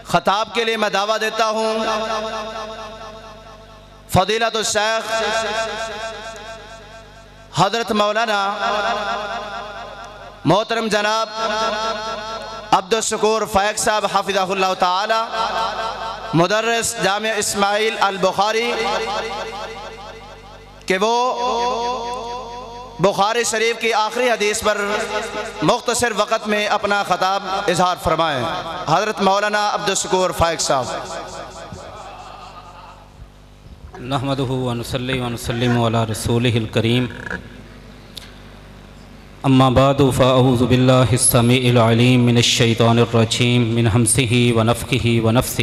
خطاب کے لیے میں دعویٰ دیتا ہوں فضیلت الشیخ حضرت مولانا محترم جناب عبدالشکور فائق صاحب حفظہ اللہ تعالی، مدرس جامع اسماعیل البخاری، کہ وہ بخاری شریف کی آخری حدیث پر مختصر وقت میں اپنا خطاب اظہار فرمائیں۔ حضرت مولانا عبدالشکور فائق صاحب۔ نحمدہ ونصلی ونسلم علی رسولہ الکریم، اما بعد فاعوذ باللہ السمیع العلیم من الشیطان الرجیم من ہمزہ ونفخہ ونفثہ۔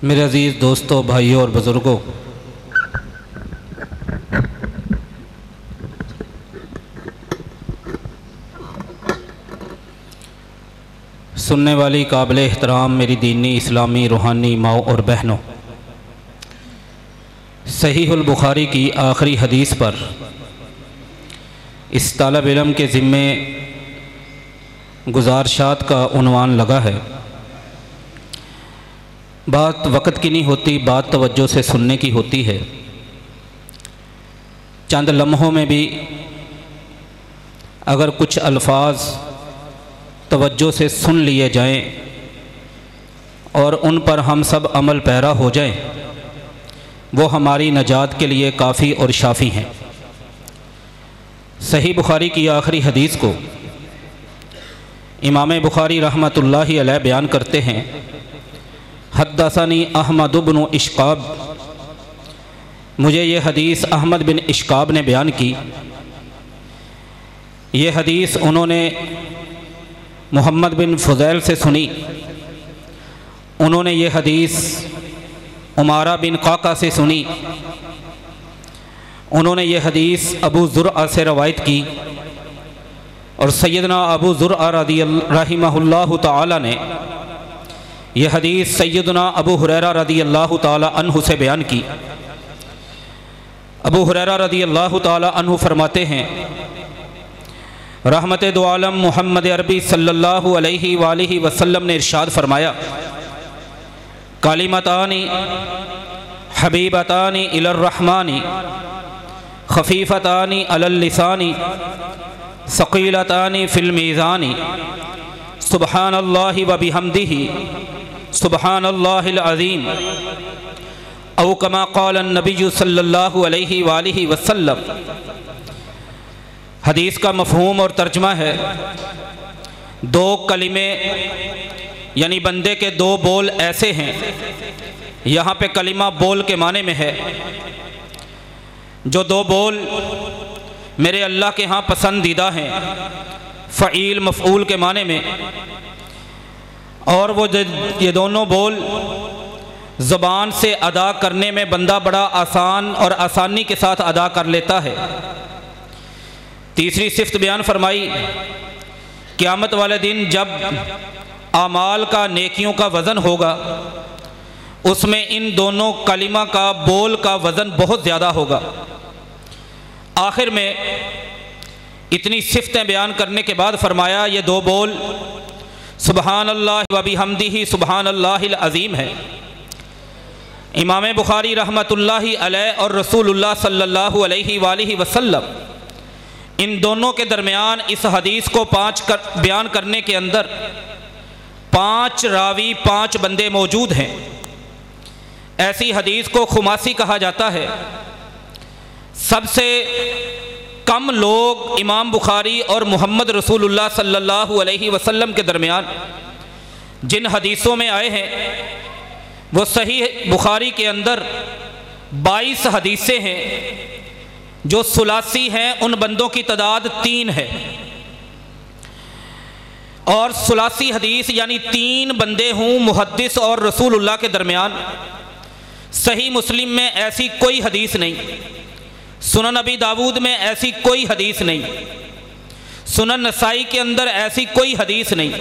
میرے عزیز دوستو، بھائیوں اور بزرگوں، سننے والی قابل احترام میری دینی اسلامی روحانی ماؤں اور بہنوں، صحیح البخاری کی آخری حدیث پر اس طالب علم کے ذمے گزارشات کا عنوان لگا ہے۔ بات وقت کی نہیں ہوتی، بات توجہ سے سننے کی ہوتی ہے۔ چند لمحوں میں بھی اگر کچھ الفاظ توجہ سے سن لیے جائیں اور ان پر ہم سب عمل پیرا ہو جائیں، وہ ہماری نجات کے لیے کافی اور شافی ہیں۔ صحیح بخاری کی آخری حدیث کو امام بخاری رحمۃ اللہ علیہ بیان کرتے ہیں، حدثنی احمد بن اشقاب، مجھے یہ حدیث احمد بن اشقاب نے بیان کی۔ یہ حدیث انہوں نے محمد بن فضیل سے سنی، انہوں نے یہ حدیث عمارہ بن قعقاع سے سنی، انہوں نے یہ حدیث ابو زرعہ سے روایت کی، اور سیدنا ابو زرعہ رحمہ اللہ تعالی نے یہ حدیث سیدنا ابو ہریرہ رضی اللہ تعالی عنہ سے بیان کی۔ ابو ہریرہ رضی اللہ تعالی عنہ فرماتے ہیں، رحمت دو عالم محمد عربی صلی اللہ علیہ وآلہ وسلم نے ارشاد فرمایا، کلمتان حبیبتان الی الرحمن خفیفتان علی اللسان ثقیلتان فی المیزان سبحان اللہ وبحمدہ سبحان اللہ العظیم، او کما قال النبی صلی اللہ علیہ وآلہ وسلم۔ حدیث کا مفہوم اور ترجمہ ہے، دو کلمے یعنی بندے کے دو بول ایسے ہیں، یہاں پہ کلمہ بول کے معنی میں ہے، جو دو بول میرے اللہ کے ہاں پسندیدہ ہیں، فعیل مفعول کے معنی میں، اور وہ یہ دونوں بول زبان سے ادا کرنے میں بندہ بڑا آسان اور آسانی کے ساتھ ادا کر لیتا ہے۔ تیسری صفت بیان فرمائی، قیامت والے دن جب اعمال کا، نیکیوں کا وزن ہوگا، اس میں ان دونوں کلمہ کا، بول کا وزن بہت زیادہ ہوگا۔ آخر میں اتنی صفتیں بیان کرنے کے بعد فرمایا، یہ دو بول سبحان اللہ وبحمدہ سبحان اللہ العظیم ہے۔ امام بخاری رحمۃ اللہ علیہ اور رسول اللہ صلی اللہ علیہ وآلہ وسلم ان دونوں کے درمیان اس حدیث کو بیان کرنے کے اندر 5 راوی، 5 بندے موجود ہیں۔ ایسی حدیث کو خماسی کہا جاتا ہے۔ سب سے کم لوگ امام بخاری اور محمد رسول اللہ صلی اللہ علیہ وسلم کے درمیان جن حدیثوں میں آئے ہیں، وہ صحیح بخاری کے اندر 22 حدیثیں ہیں۔ جو ثلاثی ہیں ان بندوں کی تعداد 3 ہے، اور ثلاثی حدیث یعنی 3 بندے ہوں محدث اور رسول اللہ کے درمیان۔ صحیح مسلم میں ایسی کوئی حدیث نہیں، سنن ابی داود میں ایسی کوئی حدیث نہیں، سنن نسائی کے اندر ایسی کوئی حدیث نہیں،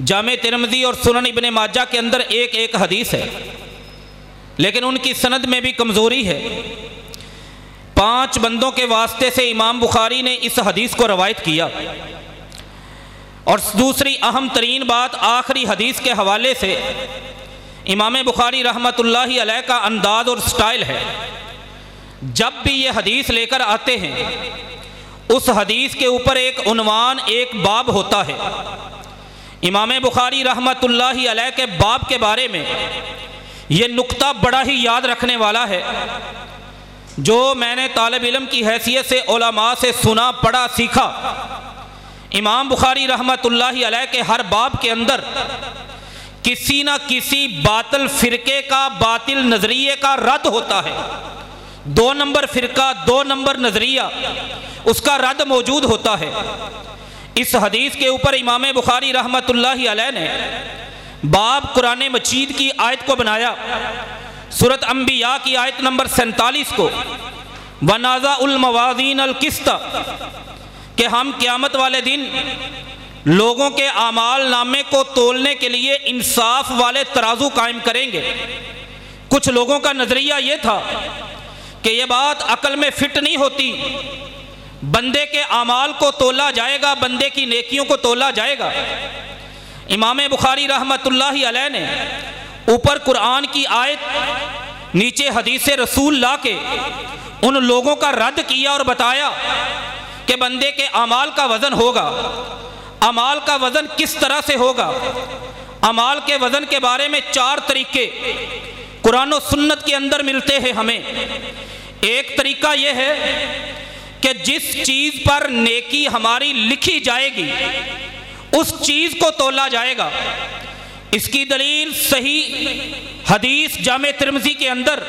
جامع ترمذی اور سنن ابن ماجہ کے اندر ایک حدیث ہے، لیکن ان کی سند میں بھی کمزوری ہے۔ 5 بندوں کے واسطے سے امام بخاری نے اس حدیث کو روایت کیا۔ اور دوسری اہم ترین بات آخری حدیث کے حوالے سے امام بخاری رحمۃ اللہ علیہ کا انداز اور سٹائل ہے، جب بھی یہ حدیث لے کر آتے ہیں اس حدیث کے اوپر ایک عنوان، ایک باب ہوتا ہے۔ امام بخاری رحمۃ اللہ علیہ کے باب کے بارے میں یہ نقطہ بڑا ہی یاد رکھنے والا ہے، جو میں نے طالب علم کی حیثیت سے علماء سے سنا، پڑھا، سیکھا۔ امام بخاری رحمۃ اللہ علیہ کے ہر باب کے اندر کسی نہ کسی باطل فرقے کا، باطل نظریے کا رد ہوتا ہے۔ 2 نمبر فرقہ، 2 نمبر نظریہ، اس کا رد موجود ہوتا ہے۔ اس حدیث کے اوپر امام بخاری رحمۃ اللہ علیہ نے باب قرآن مجید کی آیت کو بنایا، سورۃ انبیاء کی آیت نمبر 47 کو، وَنَازَعُ الْمَوَازِينَ الْقِسْطَ، کہ ہم قیامت والے دن لوگوں کے اعمال نامے کو تولنے کے لیے انصاف والے ترازو قائم کریں گے۔ کچھ لوگوں کا نظریہ یہ تھا کہ یہ بات عقل میں فٹ نہیں ہوتی، بندے کے اعمال کو تولا جائے گا، بندے کی نیکیوں کو تولا جائے گا۔ امام بخاری رحمۃ اللہ علیہ نے اوپر قرآن کی آیت، نیچے حدیث رسول لا کے ان لوگوں کا رد کیا اور بتایا کہ بندے کے اعمال کا وزن ہوگا۔ اعمال کا وزن کس طرح سے ہوگا؟ اعمال کے وزن کے بارے میں 4 طریقے قرآن و سنت کے اندر ملتے ہیں ہمیں۔ ایک طریقہ یہ ہے کہ جس چیز پر نیکی ہماری لکھی جائے گی اس چیز کو تولا جائے گا۔ اس کی دلیل صحیح حدیث جامع ترمذی کے اندر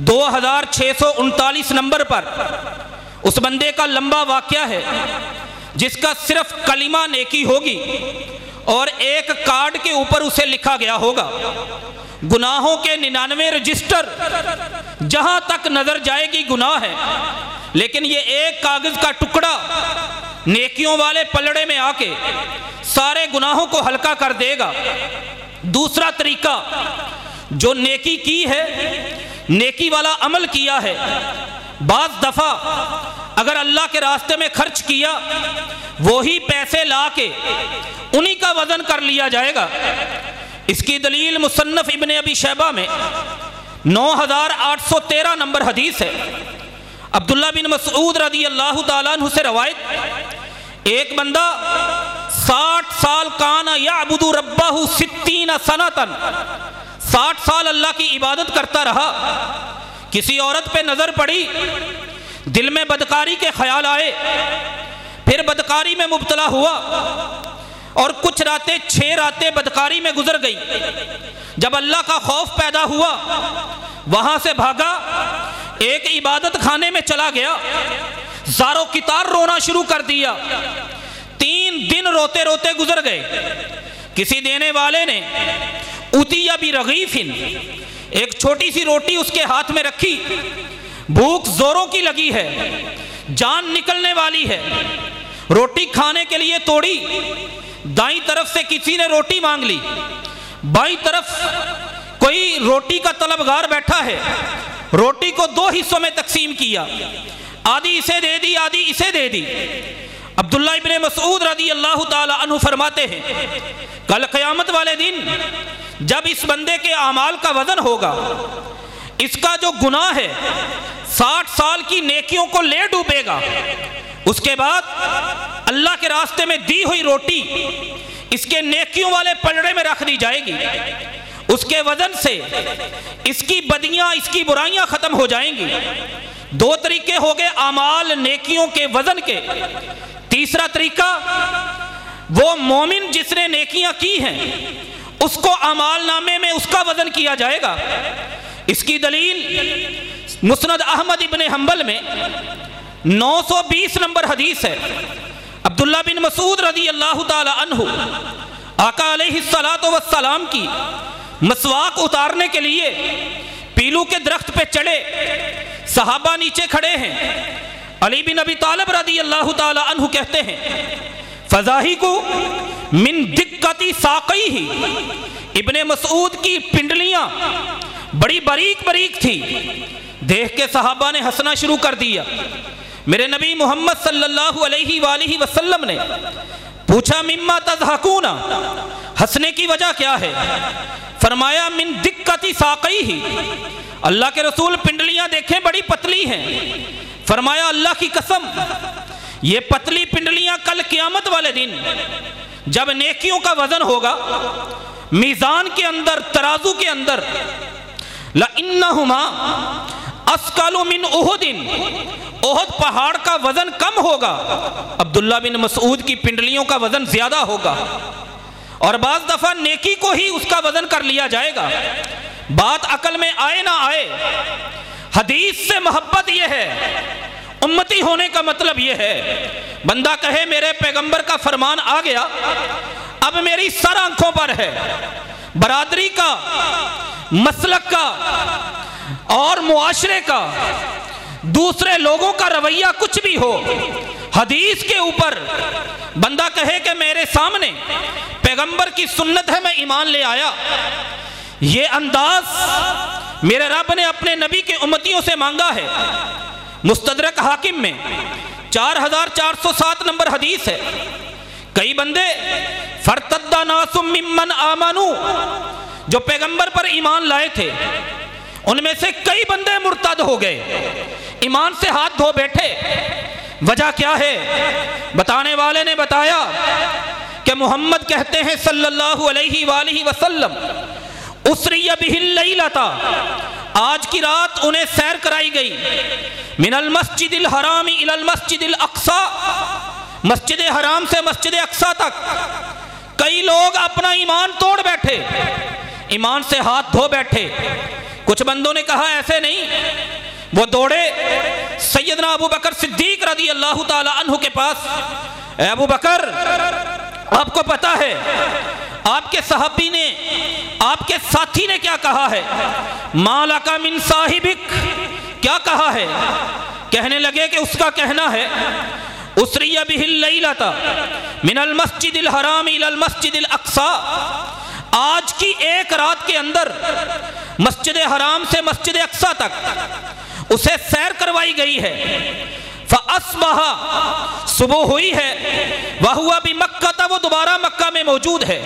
2639 نمبر پر اس بندے کا لمبا واقعہ ہے جس کا صرف کلمہ نیکی ہوگی اور ایک کارڈ کے اوپر اسے لکھا گیا ہوگا۔ گناہوں کے 99 رجسٹر جہاں تک نظر جائے گی گناہ ہے، لیکن یہ ایک کاغذ کا ٹکڑا نیکیوں والے پلڑے میں آ کے سارے گناہوں کو ہلکا کر دے گا۔ دوسرا طریقہ، جو نیکی کی ہے، نیکی والا عمل کیا ہے، بعض دفعہ اگر اللہ کے راستے میں خرچ کیا، وہی پیسے لا کے انہی کا وزن کر لیا جائے گا۔ اس کی دلیل مصنف ابن ابی شیبہ میں 9813 نمبر حدیث ہے۔ عبداللہ بن مسعود رضی اللہ تعالیٰ عنہ سے روایت، ایک بندہ 60 سال کانا یعبد ربہ 60 سنتن، 60 سال اللہ کی عبادت کرتا رہا۔ کسی عورت پہ نظر پڑی، دل میں بدکاری کے خیال آئے، پھر بدکاری میں مبتلا ہوا اور کچھ راتیں 6 راتیں بدکاری میں گزر گئی۔ جب اللہ کا خوف پیدا ہوا، وہاں سے بھاگا، ایک عبادت خانے میں چلا گیا، زارو کتار رونا شروع کر دیا۔ 3 دن روتے روتے گزر گئے۔ کسی دینے والے نے اُتِیَ بِرَغِیفٍ، ایک چھوٹی سی روٹی اس کے ہاتھ میں رکھی، بھوک زوروں کی لگی ہے، جان نکلنے والی ہے، روٹی کھانے کے لیے توڑی، دائیں طرف سے کسی نے روٹی مانگ لی، بائیں طرف کوئی روٹی کا طلبگار بیٹھا ہے، روٹی کو 2 حصوں میں تقسیم کیا، آدھی اسے دے دی، آدھی اسے دے دی۔ عبداللہ ابن مسعود رضی اللہ تعالی عنہ فرماتے ہیں، کل قیامت والے دن جب اس بندے کے اعمال کا وزن ہوگا، اس کا جو گناہ ہے 60 سال کی نیکیوں کو لے ڈوبے گا، اس کے بعد اللہ کے راستے میں دی ہوئی روٹی اس کے نیکیوں والے پلڑے میں رکھ دی جائے گی۔ اس کے وزن سے اس کی بدیاں، اس کی برائیاں ختم ہو جائیں گی۔ 2 طریقے ہو گئے اعمال نیکیوں کے وزن کے۔ تیسرا طریقہ، وہ مومن جس نے نیکیاں کی ہیں اس کو اعمال نامے میں اس کا وزن کیا جائے گا۔ اس کی دلیل مسند احمد ابن حنبل میں 920 نمبر حدیث ہے۔ عبداللہ بن مسعود رضی اللہ تعالی عنہ آقا علیہ السلام کی مسواک اتارنے کے لیے پیلو کے درخت پہ چڑھے، صحابہ نیچے کھڑے ہیں۔ علی بن ابی طالب رضی اللہ تعالی عنہ کہتے ہیں، فَذَاهِكُ مِن دِقَّةِ سَاقَيْهِ، ابن مسعود کی پنڈلیاں بڑی باریک باریک تھی۔ دیکھ کے صحابہ نے ہنسنا شروع کر دیا۔ میرے نبی محمد صلی اللہ علیہ وآلہ وسلم نے پوچھا مما تضحکون، ہنسنے کی وجہ کیا ہے؟ فرمایا من دقتی ساقیہ، اللہ کے رسول پنڈلیاں دیکھیں بڑی پتلی ہیں۔ فرمایا اللہ کی قسم یہ پتلی پنڈلیاں کل قیامت والے دن جب نیکیوں کا وزن ہوگا میزان کے اندر، ترازو کے اندر، لَإِنَّهُمَا أَثْقَلُ مِنْ أُحُدٍ، احد پہاڑ کا وزن کم ہوگا، عبداللہ بن مسعود کی پنڈلیوں کا وزن زیادہ ہوگا، اور بعض دفعہ نیکی کو ہی اس کا وزن کر لیا جائے گا۔ بات عقل میں آئے نہ آئے، حدیث سے محبت یہ ہے، امتی ہونے کا مطلب یہ ہے بندہ کہے میرے پیغمبر کا فرمان آ گیا، اب میری سر آنکھوں پر ہے، برادری کا، مسلک کا اور معاشرے کا، دوسرے لوگوں کا رویہ کچھ بھی ہو، حدیث کے اوپر بندہ کہے کہ میرے سامنے پیغمبر کی سنت ہے، میں ایمان لے آیا۔ یہ انداز میرے رب نے اپنے نبی کے امتیوں سے مانگا ہے۔ مستدرک حاکم میں 4407 نمبر حدیث ہے، کئی بندے فرتد ناس ممن آمنو، جو پیغمبر پر ایمان لائے تھے ان میں سے کئی بندے مرتد ہو گئے، ایمان سے ہاتھ دھو بیٹھے۔ وجہ کیا ہے؟ بتانے والے نے بتایا کہ محمد کہتے ہیں صلی اللہ علیہ وآلہ وسلم، اسری بہ اللیلۃ، آج کی رات انہیں سیر کرائی گئی، من المسجد الحرام الی المسجد الاقصی، مسجد حرام سے مسجد اقصی تک۔ کئی لوگ اپنا ایمان توڑ بیٹھے، ایمان سے ہاتھ دھو بیٹھے۔ کچھ بندوں نے کہا ایسے نہیں، وہ دوڑے سیدنا ابو بکر صدیق رضی اللہ تعالی عنہ کے پاس، اے ابو بکر آپ کو پتا ہے آپ کے صحابی نے، آپ کے ساتھی نے کیا کہا ہے؟ ما لک من صاحبک، کیا کہا ہے؟ کہنے لگے کہ اس کا کہنا ہے اسری بہ اللیلۃ من المسجد الحرام الی المسجد الاقصی، آج کی ایک رات کے اندر مسجد حرام سے مسجد اقصی تک اسے سیر کروائی گئی ہے۔ فَأَصْبَحَ، صبح ہوئی ہے، وَهُوَ بِمَكَّةَ، وہ دوبارہ مکہ میں موجود ہے۔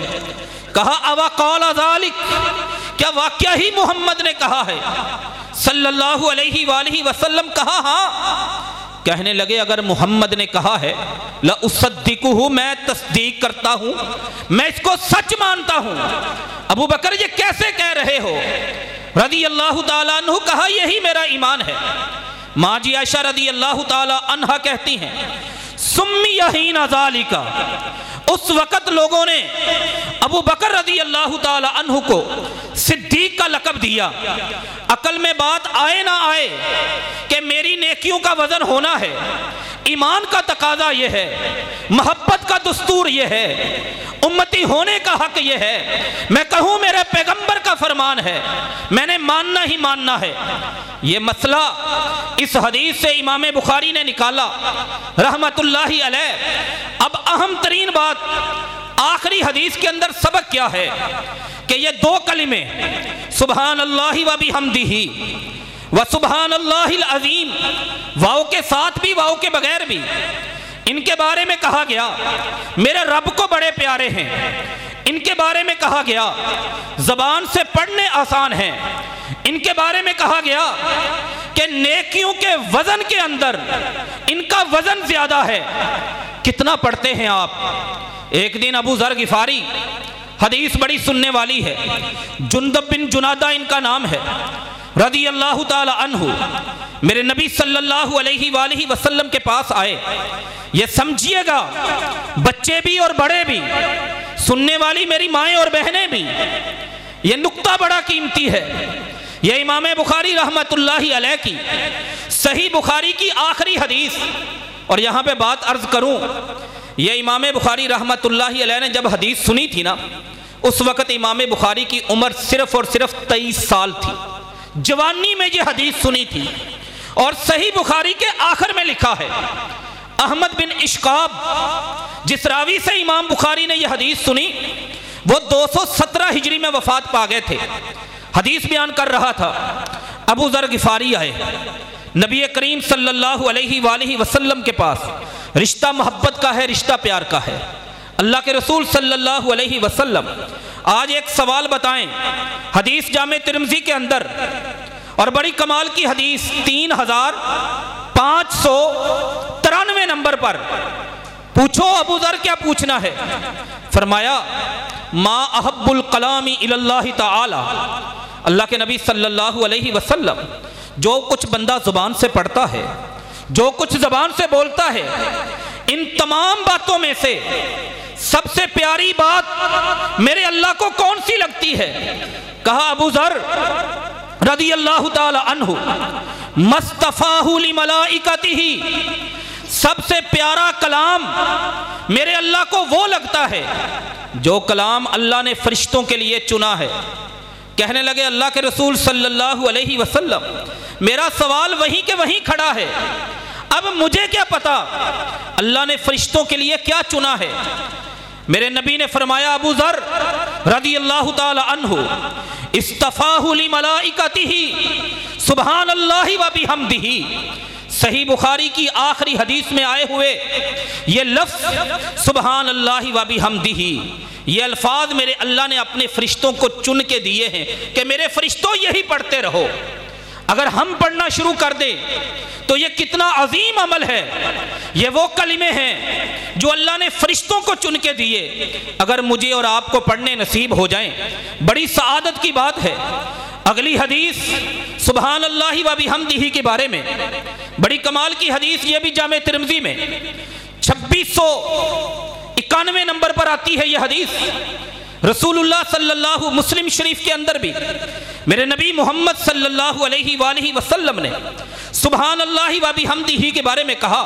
کہا اَوَ قَالَ ذَلِكَ، کیا واقعہ ہی محمد نے کہا ہے صلی اللہ علیہ وآلہ وسلم؟ کہا ہاں۔ کہنے لگے اگر محمد نے کہا ہے لَأُصَدِّقُهُ، میں تصدیق کرتا ہوں، میں اس کو سچ مانتا ہوں۔ ابو بکر یہ کیسے کہہ رہے ہو؟ رضی اللہ تعالیٰ عنہ کہا یہی میرا ایمان ہے۔ ماں جی عائشہ رضی اللہ تعالیٰ عنہ کہتی ہیں سمی حین ذالک، اس وقت لوگوں نے ابو بکر رضی اللہ تعالیٰ عنہ کو صدیق کا لقب دیا۔ عقل میں بات آئے نہ آئے کہ میری نیکیوں کا وزن ہونا ہے، ایمان کا تقاضا یہ ہے، محبت کا دستور یہ ہے، امتی ہونے کا حق یہ ہے، میں کہوں میرے پیغمبر کا فرمان ہے، میں نے ماننا ہی ماننا ہے۔ یہ مسئلہ اس حدیث سے امام بخاری نے نکالا رحمت اللہ علیہ۔ اب اہم ترین بات آخری حدیث کے اندر سبق کیا ہے کہ یہ دو کلمے سبحان اللہ و بحمدہ و سبحان اللہ العظیم، واو کے ساتھ بھی واو کے بغیر بھی، ان کے بارے میں کہا گیا میرے رب کو بڑے پیارے ہیں، ان کے بارے میں کہا گیا زبان سے پڑھنے آسان ہیں، ان کے بارے میں کہا گیا کہ نیکیوں کے وزن کے اندر ان کا وزن زیادہ ہے۔ کتنا پڑھتے ہیں آپ؟ ایک دن ابو ذر غفاری، حدیث بڑی سننے والی ہے، جندب بن جنادہ ان کا نام ہے، رضی اللہ تعالی عنہ میرے نبی صلی اللہ علیہ وآلہ وسلم کے پاس آئے۔ یہ سمجھیے گا بچے بھی اور بڑے بھی، سننے والی میری مائیں اور بہنیں بھی، یہ نقطہ بڑا قیمتی ہے۔ یہ امام بخاری رحمت اللہ علیہ کی صحیح بخاری کی آخری حدیث، اور یہاں پہ بات عرض کروں، یہ امام بخاری رحمت اللہ علیہ نے جب حدیث سنی تھی نا، اس وقت امام بخاری کی عمر صرف اور صرف 23 سال تھی، جوانی میں یہ حدیث سنی تھی، اور صحیح بخاری کے آخر میں لکھا ہے احمد بن اشقاب جس راوی سے امام بخاری نے یہ حدیث سنی وہ 217 ہجری میں وفات پا گئے تھے۔ حدیث بیان کر رہا تھا، ابو ذر غفاری آئے نبی کریم صلی اللہ علیہ وآلہ وسلم کے پاس، رشتہ محبت کا ہے، رشتہ پیار کا ہے۔ اللہ کے رسول صلی اللہ علیہ وسلم آج ایک سوال بتائیں، حدیث جامع ترمذی کے اندر، اور بڑی کمال کی حدیث 3593 نمبر پر، پوچھو ابو ذر کیا پوچھنا ہے؟ فرمایا ما احب الکلام الی اللہ تعالی، اللہ کے نبی صلی اللہ علیہ وسلم جو کچھ بندہ زبان سے پڑھتا ہے، جو کچھ زبان سے بولتا ہے، ان تمام باتوں میں سے سب سے پیاری بات میرے اللہ کو کون سی لگتی ہے؟ کہا ابو ذر رضی اللہ تعالی عنہ مصطفاہ لملائکتہ، سب سے پیارا کلام میرے اللہ کو وہ لگتا ہے جو کلام اللہ نے فرشتوں کے لیے چنا ہے۔ کہنے لگے اللہ کے رسول صلی اللہ علیہ وسلم میرا سوال وہیں کے وہیں کھڑا ہے، اب مجھے کیا پتا اللہ نے فرشتوں کے لیے کیا چنا ہے؟ میرے نبی نے فرمایا ابو ذر رضی اللہ تعالی عنہ اصطفاہ لملائکتہ سبحان اللہ و بحمدہ، صحیح بخاری کی آخری حدیث میں آئے ہوئے یہ لفظ سبحان اللہ و بحمدہ، یہ الفاظ میرے اللہ نے اپنے فرشتوں کو چن کے دیے ہیں کہ میرے فرشتوں یہی پڑھتے رہو۔ اگر ہم پڑھنا شروع کر دیں تو یہ کتنا عظیم عمل ہے، یہ وہ کلمے ہیں جو اللہ نے فرشتوں کو چن کے دیے، اگر مجھے اور آپ کو پڑھنے نصیب ہو جائیں بڑی سعادت کی بات ہے۔ اگلی حدیث سبحان اللہ و بحمدہ کے بارے میں، بڑی کمال کی حدیث، یہ بھی جامع ترمذی میں 2691 نمبر پر آتی ہے یہ حدیث۔ رسول اللہ صلی اللہ مسلم شریف کے اندر بھی میرے نبی محمد صلی اللہ علیہ وآلہ وسلم نے سبحان اللہ و بحمدہ کے بارے میں کہا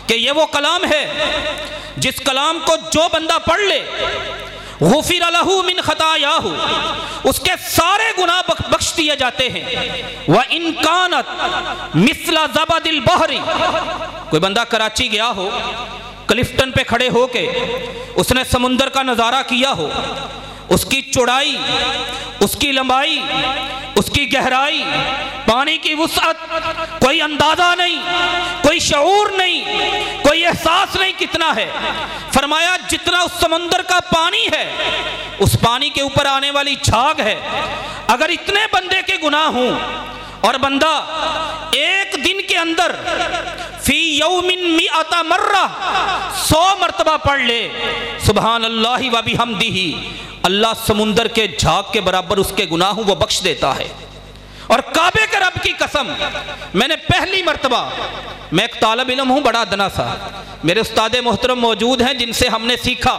کہ یہ وہ کلام ہے جس کلام کو جو بندہ پڑھ لے غفر لہ من خطایاہ، اس کے سارے گناہ بخش دیے جاتے ہیں۔ وَإِن كَانَتْ مِثْلَ زَبَدِ الْبَحْرِ، کوئی بندہ کراچی گیا ہو، کلفٹن پہ کھڑے ہو کے اس نے سمندر کا نظارہ کیا ہو، اس کی چوڑائی، اس کی لمبائی، اس کی گہرائی، پانی کی وسعت کوئی اندازہ نہیں، کوئی شعور نہیں، کوئی احساس نہیں کتنا ہے۔ فرمایا جتنا اس سمندر کا پانی ہے، اس پانی کے اوپر آنے والی جھاگ ہے، اگر اتنے بندے کے گناہ ہوں اور بندہ ایک دن کے اندر فی یوم 100 مرہ 100 مرتبہ پڑھ لے سبحان اللہ و بحمدہ، اللہ سمندر کے جھاگ کے برابر اس کے گناہوں وہ بخش دیتا ہے۔ اور کعبے کے رب کی قسم، میں نے پہلی مرتبہ، میں ایک طالب علم ہوں بڑا ادنا سا، میرے استاد محترم موجود ہیں جن سے ہم نے سیکھا،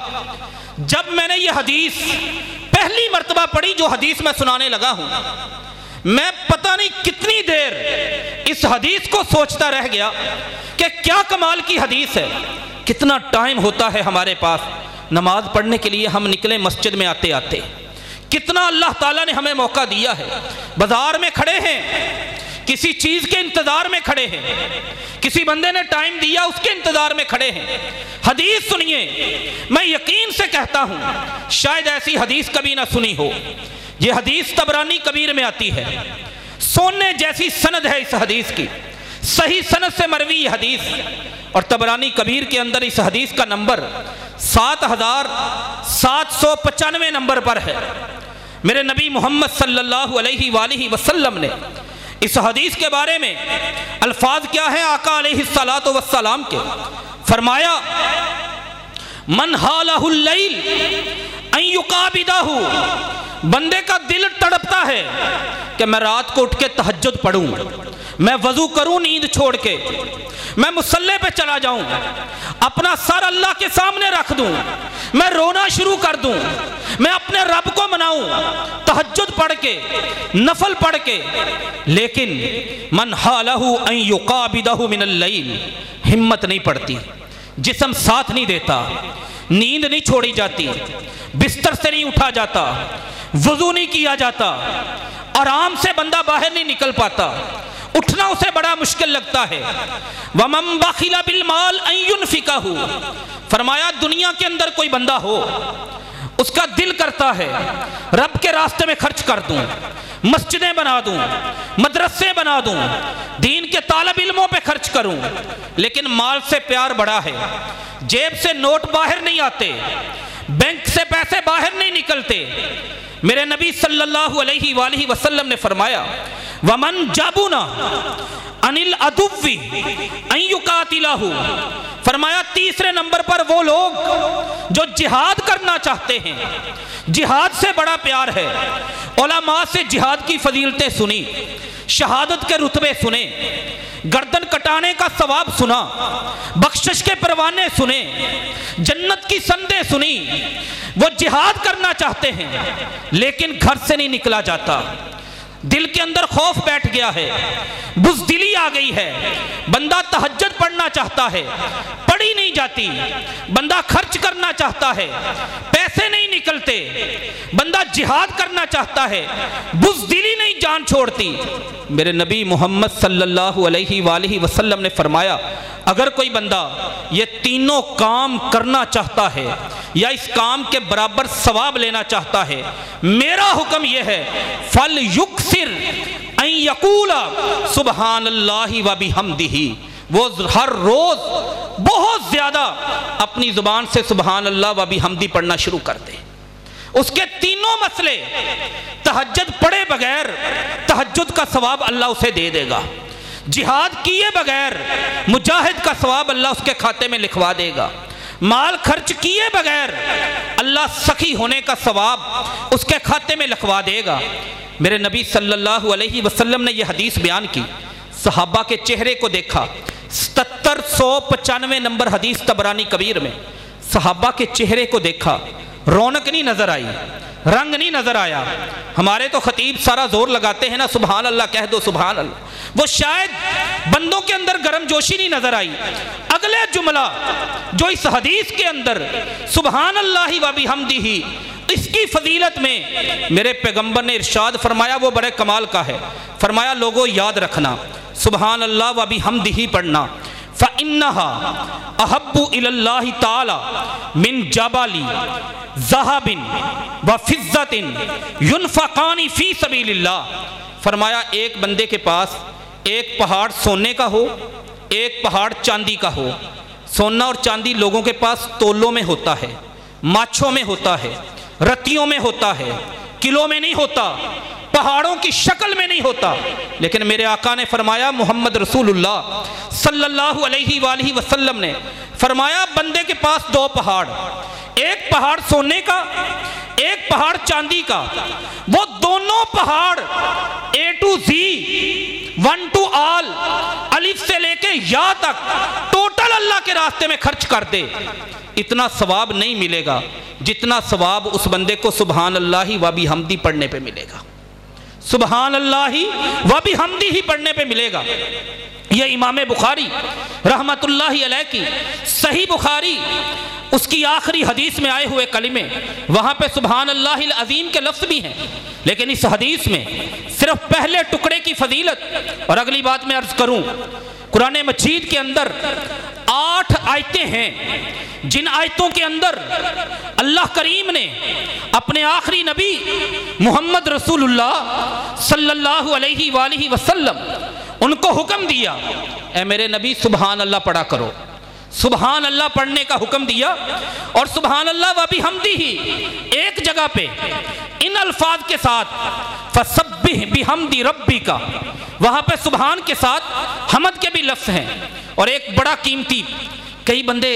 جب میں نے یہ حدیث پہلی مرتبہ پڑھی جو حدیث میں سنانے لگا ہوں، میں پتہ نہیں کتنی دیر اس حدیث کو سوچتا رہ گیا کہ کیا کمال کی حدیث ہے۔ کتنا ٹائم ہوتا ہے ہمارے پاس نماز پڑھنے کے لیے، ہم نکلے مسجد میں آتے آتے، کتنا اللہ تعالیٰ نے ہمیں موقع دیا ہے، بازار میں کھڑے ہیں، کسی چیز کے انتظار میں کھڑے ہیں، کسی بندے نے ٹائم دیا اس کے انتظار میں کھڑے ہیں، حدیث سنیے۔ میں یقین سے کہتا ہوں شاید ایسی حدیث کبھی نہ سنی ہو، یہ حدیث طبرانی کبیر میں آتی ہے، سونے جیسی سند ہے اس حدیث کی، صحیح سند سے مروی یہ حدیث، اور طبرانی کبیر کے اندر اس حدیث کا نمبر 7795 نمبر پر ہے۔ میرے نبی محمد صلی اللہ علیہ وآلہ وسلم نے اس حدیث کے بارے میں الفاظ کیا ہیں آقا علیہ السلام کے؟ فرمایا من حالہ اللیل ان یقابدہ، بندے کا دل تڑپتا ہے کہ میں رات کو اٹھ کے تہجد پڑھوں، میں وضو کروں نیند چھوڑ کے، میں مصلی پہ چلا جاؤں، اپنا سر اللہ کے سامنے رکھ دوں، میں رونا شروع کر دوں، میں اپنے رب کو مناؤں تہجد پڑھ کے، نفل پڑھ کے، لیکن من حالہ ان یقابدہ من اللیل، ہمت نہیں پڑتی، جسم ساتھ نہیں دیتا، نیند نہیں چھوڑی جاتی، بستر سے نہیں اٹھا جاتا، وضو نہیں کیا جاتا، آرام سے بندہ باہر نہیں نکل پاتا، اٹھنا اسے بڑا مشکل لگتا ہے۔ وَمَن بَخِلَ بِالْمَالِ أَن يُنْفِقَهُ، فرمایا دنیا کے اندر کوئی بندہ ہو اس کا دل کرتا ہے رب کے راستے میں خرچ کر دوں، مسجدیں بنا دوں، مدرسے بنا دوں، دین کے طالب علموں پہ خرچ کروں، لیکن مال سے پیار بڑا ہے، جیب سے نوٹ باہر نہیں آتے، بینک سے پیسے باہر نہیں نکلتے۔ میرے نبی صلی اللہ علیہ وآلہ وسلم نے فرمایا وَمَنْ جَابُنَا عَنِ الْعَدُوِّ أَنْ يُقَاتِلَهُ، فرمایا تیسرے نمبر پر وہ لوگ جو جہاد کرنا چاہتے ہیں، جہاد سے بڑا پیار ہے۔ علماء سے جہاد کی فضیلتیں سنی، شہادت کے رتبے سنے، گردن کٹانے کا ثواب سنا، بخشش کے پروانے سنے، جنت کی سندیں سنی۔ وہ جہاد کرنا چاہتے ہیں لیکن گھر سے نہیں نکلا جاتا، دل کے اندر خوف بیٹھ گیا ہے، بزدلی آ گئی ہے، بندہ تہجد پڑھنا چاہتا ہے، پڑھی نہیں جاتی، بندہ خرچ کرنا چاہتا ہے، پیسے نہیں نکلتے، بندہ جہاد کرنا چاہتا ہے، بزدلی نہیں جان چھوڑتی۔ میرے نبی محمد صلی اللہ علیہ وآلہ وسلم نے فرمایا اگر کوئی بندہ یہ تینوں کام کرنا چاہتا ہے یا اس کام کے برابر ثواب لینا چاہتا ہے، میرا حکم یہ ہے فَلْيُكْثِرْ أَن يَقُولَ سُبْحَانَ اللَّهِ وَبِحَمْدِهِ، وہ ہر روز بہت زیادہ اپنی زبان سے سبحان اللہ وبحمدہ پڑھنا شروع کر دے۔ اس کے تینوں مسئلے، تہجد پڑھے بغیر تہجد کا ثواب اللہ اسے دے دے گا، جہاد کیے بغیر مجاہد کا ثواب اللہ اس کے کھاتے میں لکھوا دے گا، مال خرچ کیے بغیر اللہ سخی ہونے کا ثواب اس کے کھاتے میں لکھوا دے گا۔ میرے نبی صلی اللہ علیہ وسلم نے یہ حدیث بیان کی، صحابہ کے چہرے کو دیکھا، 7795 نمبر حدیث طبرانی کبیر میں، صحابہ کے چہرے کو دیکھا، رونق نہیں نظر آئی، رنگ نہیں نظر آیا۔ ہمارے تو خطیب سارا زور لگاتے ہیں نا سبحان اللہ کہہ دو سبحان اللہ، وہ شاید بندوں کے اندر گرم جوشی نہیں نظر آئی۔ اگلے جملہ جو اس حدیث کے اندر سبحان اللہ وبحمدہ، اس کی فضیلت میں میرے پیغمبر نے ارشاد فرمایا وہ بڑے کمال کا ہے۔ فرمایا لوگوں یاد رکھنا سبحان اللہ وبحمدہ پڑھنا، فَإِنَّهَا أَحَبُّ إِلَى اللَّهِ تَعَالَى مِنْ جَبَلِ ذَهَبٍ وَفِضَّةٍ يُنْفَقَانِ فِي سَبِيلِ اللَّهِ۔ فرمایا ایک بندے کے پاس ایک پہاڑ سونے کا ہو، ایک پہاڑ چاندی کا ہو۔ سونا اور چاندی لوگوں کے پاس تولوں میں ہوتا ہے، ماچھوں میں ہوتا ہے، رتیوں میں ہوتا ہے، کلوں میں نہیں ہوتا، پہاڑوں کی شکل میں نہیں ہوتا۔ لیکن میرے آقا نے فرمایا محمد رسول اللہ صلی اللہ علیہ وآلہ وسلم نے فرمایا بندے کے پاس دو پہاڑ، ایک پہاڑ سونے کا، ایک پہاڑ چاندی کا، وہ دونوں پہاڑ A to Z، 1 to all، الف سے لے کے یا تک ٹوٹل اللہ کے راستے میں خرچ کر دے، اتنا ثواب نہیں ملے گا جتنا ثواب اس بندے کو سبحان اللہ وبحمدہ پڑھنے پہ ملے گا، سبحان اللہ وبحمدہ ہی پڑھنے پہ ملے گا۔ یہ امام بخاری رحمت اللہ علیہ کی صحیح بخاری اس کی آخری حدیث میں آئے ہوئے کلمے، وہاں پہ سبحان اللہ العظیم کے لفظ بھی ہیں، لیکن اس حدیث میں صرف پہلے ٹکڑے کی فضیلت۔ اور اگلی بات میں عرض کروں، قرآن مجید کے اندر 8 آیتیں ہیں جن آیتوں کے اندر اللہ کریم نے اپنے آخری نبی محمد رسول اللہ صلی اللہ علیہ وآلہ وسلم ان کو حکم دیا اے میرے نبی سبحان اللہ پڑھا کرو، سبحان اللہ پڑھنے کا حکم دیا۔ اور سبحان اللہ وبحمدہ ہی ایک جگہ پہ ان الفاظ کے ساتھ فسبح بحمد ربک، وہاں پہ سبحان کے ساتھ حمد کے بھی لفظ ہیں۔ اور ایک بڑا قیمتی، کئی بندے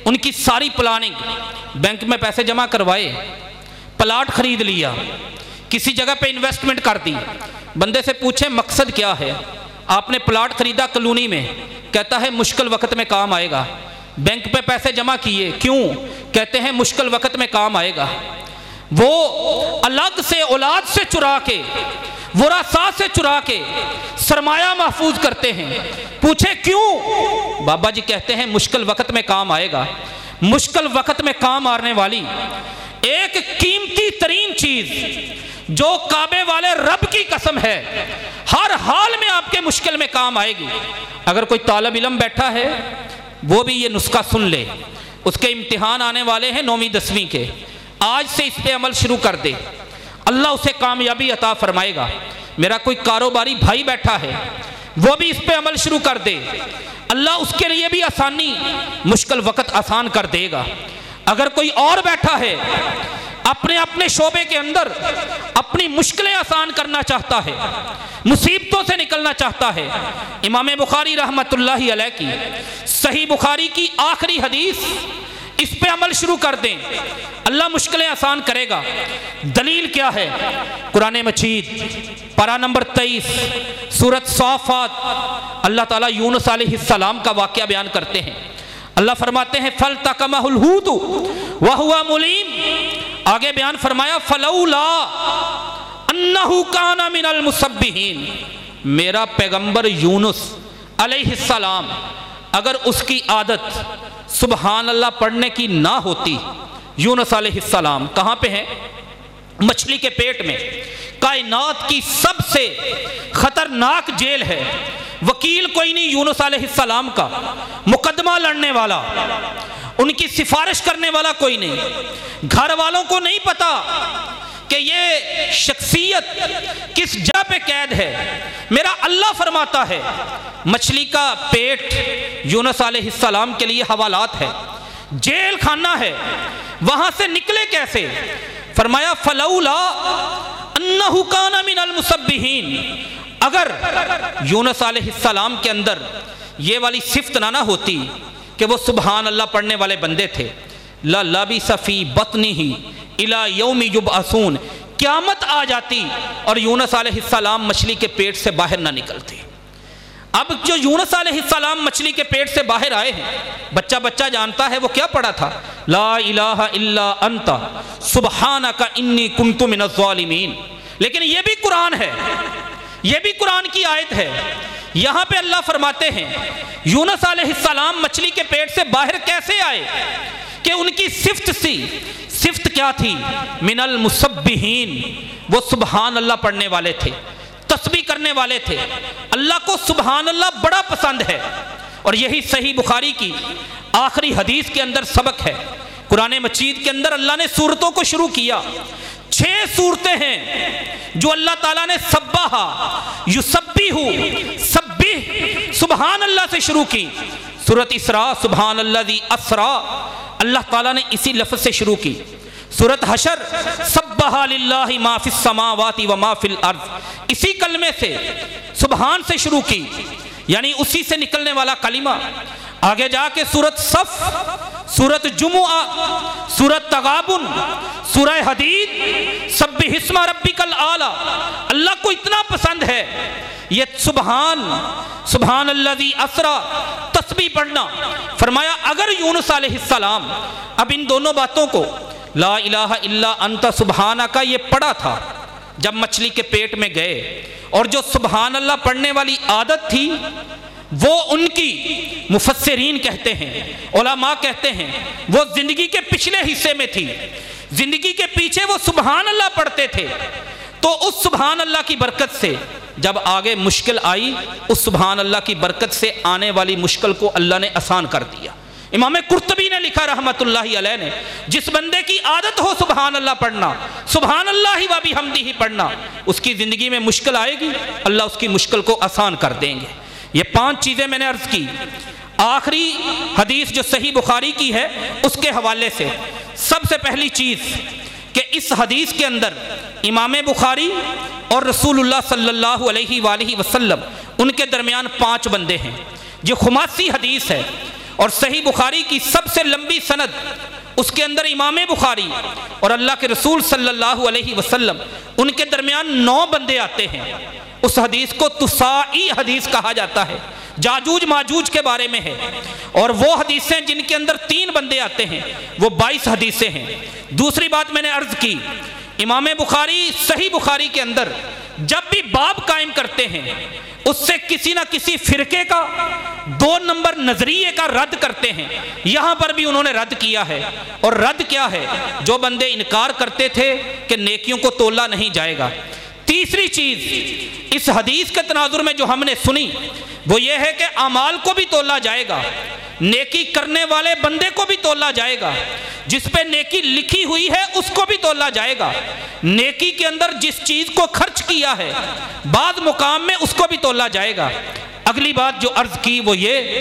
ان کی ساری پلاننگ بینک میں پیسے جمع کروائے، پلاٹ خرید لیا، کسی جگہ پہ انویسٹمنٹ کر دی، بندے سے پوچھیں مقصد کیا ہے؟ آپ نے پلاٹ خریدا کلونی میں، کہتا ہے مشکل وقت میں کام آئے گا۔ بینک پہ پیسے جمع کیے، کیوں؟ کہتے ہیں مشکل وقت میں کام آئے گا۔ وہ الگ سے اولاد سے چرا کے، ورثاء سے چرا کے سرمایہ محفوظ کرتے ہیں۔ پوچھے کیوں؟ بابا جی کہتے ہیں مشکل وقت میں کام آئے گا۔ مشکل وقت میں کام آنے والی ایک قیمتی ترین چیز جو کعبے والے رب کی قسم ہے، ہر حال میں آپ کے مشکل میں کام آئے گی۔ اگر کوئی طالب علم بیٹھا ہے وہ بھی یہ نسخہ سن لے، اس کے امتحان آنے والے ہیں 9ویں 10ویں کے، آج سے اس پہ عمل شروع کر دے، اللہ اسے کامیابی عطا فرمائے گا۔ میرا کوئی کاروباری بھائی بیٹھا ہے، وہ بھی اس پہ عمل شروع کر دے، اللہ اس کے لیے بھی آسانی، مشکل وقت آسان کر دے گا۔ اگر کوئی اور بیٹھا ہے اپنے شعبے کے اندر اپنی مشکلیں آسان کرنا چاہتا ہے، مصیبتوں سے نکلنا چاہتا ہے، امام بخاری رحمت اللہ علیہ کی صحیح بخاری کی آخری حدیث، اس پہ عمل شروع کر دیں، اللہ مشکلیں آسان کرے گا۔ دلیل کیا ہے؟ قرآن مجید پارہ نمبر 23 سورۃ صافات، اللہ تعالیٰ یونس علیہ السلام کا واقعہ بیان کرتے ہیں۔ اللہ فرماتے ہیں فَالْتَقَمَهُ الْحُوتُ وَهُوَ مُلِيمٌ، آگے بیان فرمایا فَلَوْلَا أَنَّهُ كَانَ مِنَ الْمُسَبِّحِينَ، میرا پیغمبر یونس علیہ السلام اگر اس کی عادت سبحان اللہ پڑھنے کی نہ ہوتی، یونس علیہ السلام کہاں پہ ہیں؟ مچھلی کے پیٹ میں، کائنات کی سب سے خطرناک جیل ہے، وکیل کوئی نہیں یونس علیہ السلام کا، مقدمہ لڑنے والا، ان کی سفارش کرنے والا کوئی نہیں، گھر والوں کو نہیں پتا کہ یہ شخصیت کس جگہ پہ قید ہے، میرا اللہ فرماتا ہے مچھلی کا پیٹ یونس علیہ السلام کے لیے حوالات ہے، جیل خانہ ہے، وہاں سے نکلے کیسے؟ فرمایا فَلَوْلَا أَنَّهُ كَانَ مِنَ الْمُسَبِّحِينَ، اگر یونس علیہ السلام کے اندر یہ والی صفت نہ ہوتی کہ وہ سبحان اللہ پڑھنے والے بندے تھے، لَلَبِثَ فِي بَطْنِهِ إِلَى يَوْمِ يُبْعَثُونَ، قیامت آ جاتی اور یونس علیہ السلام مچھلی کے پیٹ سے باہر نہ نکلتے۔ اب جو یونس علیہ السلام مچھلی کے پیٹ سے باہر آئے ہیں، بچہ جانتا ہے وہ کیا پڑھا تھا؟ لا الہ الا انت سبحانک انی کنت من الظالمین۔ لیکن یہ بھی قرآن ہے، یہ بھی قرآن کی آیت ہے۔ یہاں پہ اللہ فرماتے ہیں یونس علیہ السلام مچھلی کے پیٹ سے باہر کیسے آئے، کہ ان کی صفت کیا تھی؟ من المسبحین، وہ سبحان اللہ پڑھنے والے تھے، تسبیح کرنے والے تھے، اللہ کو سبحان اللہ بڑا پسند ہے۔ اور یہی صحیح بخاری کی آخری حدیث کے اندر سبق ہے۔ قرآن مجید کے اندر اللہ نے سورتوں کو شروع کیا، 6 سورتیں ہیں جو اللہ تعالیٰ نے سبحا یسبحو سبح سبحان اللہ سے شروع کی۔ سورۃ اسراء سبحان الذی اسرا، اللہ تعالیٰ نے اسی لفظ سے شروع کی۔ سورۃ حشر سبح للہ ما فی السماوات و ما فی الارض، اسی کلمے سے سبحان سے شروع کی، یعنی اسی سے نکلنے والا کلمہ۔ آگے جا کے سورۃ صف، سورۃ جمعہ، سورۃ تغابن، سورہ حدید، سبح اسم ربک الاعلی، اللہ کو اتنا پسند ہے یہ سبحان الذی اسرا تسبیح پڑھنا۔ فرمایا اگر یونس علیہ السلام اب ان دونوں باتوں کو لا الہ الا انت سبحانک یہ پڑھا تھا جب مچھلی کے پیٹ میں گئے، اور جو سبحان اللہ پڑھنے والی عادت تھی وہ ان کی مفسرین کہتے ہیں، علماء کہتے ہیں وہ زندگی کے پچھلے حصے میں تھی، زندگی کے پیچھے وہ سبحان اللہ پڑھتے تھے، تو اس سبحان اللہ کی برکت سے جب آگے مشکل آئی، اس سبحان اللہ کی برکت سے آنے والی مشکل کو اللہ نے آسان کر دیا۔ امام قرطبی نے لکھا رحمت اللہ علیہ نے، جس بندے کی عادت ہو سبحان اللہ پڑھنا، سبحان اللہ و بحمدہ پڑھنا، اس کی زندگی میں مشکل آئے گی، اللہ اس کی مشکل کو آسان کر دیں گے۔ یہ 5 چیزیں میں نے عرض کی۔ آخری حدیث جو صحیح بخاری کی ہے اس کے حوالے سے سب سے پہلی چیز کہ اس حدیث کے اندر امام بخاری اور رسول اللہ صلی اللہ علیہ وآلہ وسلم ان کے درمیان 5 بندے ہیں۔ یہ خماسی حدیث ہے اور صحیح بخاری کی سب سے لمبی سند، اس کے اندر امام بخاری اور اللہ کے رسول صلی اللہ علیہ وسلم ان کے درمیان 9 بندے آتے ہیں۔ اس حدیث کو تسائی حدیث کہا جاتا ہے، جاجوج ماجوج کے بارے میں ہے، اور وہ حدیثیں جن کے اندر 3 بندے آتے ہیں وہ 22 حدیثیں ہیں۔ دوسری بات میں نے عرض کی، امام بخاری صحیح بخاری کے اندر جب بھی باب قائم کرتے ہیں اس سے کسی نہ کسی فرقے کا 2 نمبر نظریے کا رد کرتے ہیں۔ یہاں پر بھی انہوں نے رد کیا ہے، اور رد کیا ہے؟ جو بندے انکار کرتے تھے کہ نیکیوں کو تولا نہیں جائے گا، تیسری چیز اس حدیث کے تناظر میں جو ہم نے سنی وہ یہ ہے کہ اعمال کو بھی تولا جائے گا، نیکی کرنے والے بندے کو بھی تولا جائے گا، جس پہ نیکی لکھی ہوئی ہے اس کو بھی تولا جائے گا، نیکی کے اندر جس چیز کو خرچ کیا ہے بعد مقام میں اس کو بھی تولا جائے گا۔ اگلی بات جو عرض کی وہ یہ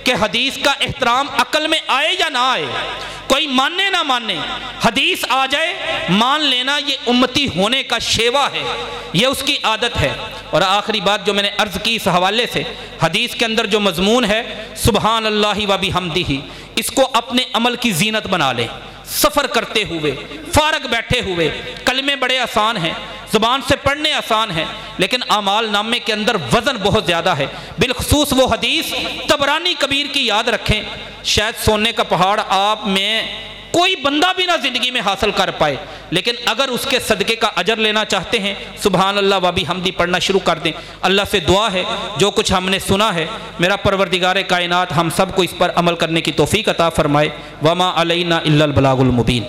کہ حدیث کا احترام عقل میں آئے یا نہ آئے، کوئی ماننے نہ ماننے، حدیث آ جائے مان لینا یہ امتی ہونے کا شیوا ہے، یہ اس کی عادت ہے۔ اور آخری بات جو میں نے عرض کی اس حوالے سے، حدیث کے اندر جو مضمون ہے سبحان اللہ و بحمدہ، اس کو اپنے عمل کی زینت بنا لیں، سفر کرتے ہوئے، فارغ بیٹھے ہوئے۔ کلمے بڑے آسان ہیں، زبان سے پڑھنے آسان ہیں، لیکن اعمال نامے کے اندر وزن بہت زیادہ ہے۔ بالخصوص وہ حدیث طبرانی کبیر کی یاد رکھیں، شاید سونے کا پہاڑ آپ میں کوئی بندہ بھی نہ زندگی میں حاصل کر پائے، لیکن اگر اس کے صدقے کا اجر لینا چاہتے ہیں سبحان اللہ و بحمدہ پڑھنا شروع کر دیں۔ اللہ سے دعا ہے جو کچھ ہم نے سنا ہے میرا پروردگار کائنات ہم سب کو اس پر عمل کرنے کی توفیق عطا فرمائے۔ وما علینا الا البلاغ المبین۔